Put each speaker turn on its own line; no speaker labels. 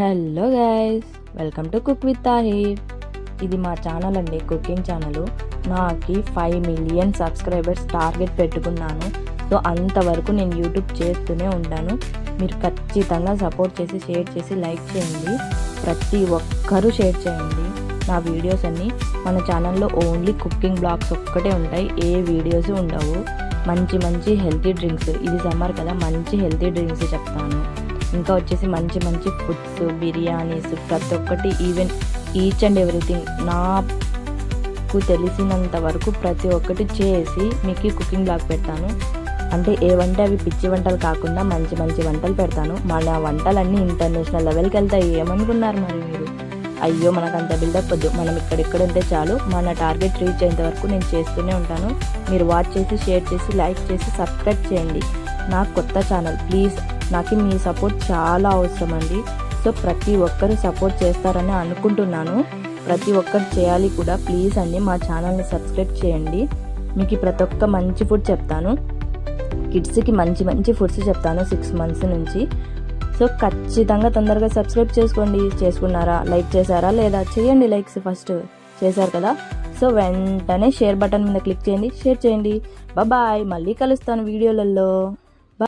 Hello guys, welcome to cook with Tahir. ఇది మా channel అండి, కుకింగ్ ఛానల్. నాకు 5 మిలియన్ సబ్స్క్రైబర్స్ టార్గెట్ పెట్టుకున్నాను. సో అంతవరకు నేను యూట్యూబ్ చేస్తూనే ఉంటాను. మీరు ఖచ్చితంగా సపోర్ట్ చేసి, షేర్ చేసి, లైక్ చేయండి. ప్రతి ఒక్కరూ షేర్ చేయండి. నా వీడియోస్ అన్నీ మన ఛానల్లో ఓన్లీ కుకింగ్ బ్లాగ్స్ ఒక్కటే ఉంటాయి, ఏ వీడియోస్ ఉండవు. మంచి మంచి హెల్తీ డ్రింక్స్, ఇది సమ్మర్ కదా, మంచి హెల్తీ డ్రింక్స్ చెప్తాను. ఇంకా వచ్చేసి మంచి మంచి ఫుడ్స్, బిర్యానీస్, ప్రతి ఒక్కటి, ఈవెన్ ఈచ్ అండ్ ఎవ్రీథింగ్ నాకు తెలిసినంత వరకు ప్రతి ఒక్కటి చేసి మీకు కుకింగ్ బ్లాగ్ పెడతాను. అంటే ఏ వంట అవి పిచ్చి వంటలు కాకుండా మంచి మంచి వంటలు పెడతాను. మన వంటలన్నీ ఇంటర్నేషనల్ లెవెల్కి వెళ్తాయి. ఏమనుకున్నారు మరి మీరు? అయ్యో మనకు అంత బిల్డప్ వద్దు, మనం ఇక్కడిక్కడ ఉంటే చాలు. మన టార్గెట్ రీచ్ అయ్యేంత వరకు నేను చేస్తూనే ఉంటాను. మీరు వాచ్ చేసి, షేర్ చేసి, లైక్ చేసి, సబ్స్క్రైబ్ చేయండి. నా కొత్త ఛానల్, ప్లీజ్. నాకు మీ సపోర్ట్ చాలా అవసరం అండి. సో ప్రతి ఒక్కరు సపోర్ట్ చేస్తారని అనుకుంటున్నాను. ప్రతి ఒక్కరు చేయాలి కూడా. ప్లీజ్ అండి, మా ఛానల్ని సబ్స్క్రైబ్ చేయండి. మీకు ప్రతి ఒక్క మంచి ఫుడ్ చెప్తాను. కిడ్స్కి మంచి మంచి ఫుడ్స్ చెప్తాను 6 months నుంచి. సో ఖచ్చితంగా తొందరగా సబ్స్క్రైబ్ చేసుకోండి. చేసుకున్నారా? లైక్ చేశారా లేదా? చేయండి. లైక్స్ ఫస్ట్ చేశారు కదా, సో వెంటనే షేర్ బటన్ మీద క్లిక్ చేయండి, షేర్ చేయండి. బాయ్, మళ్ళీ కలుస్తాను వీడియోలలో.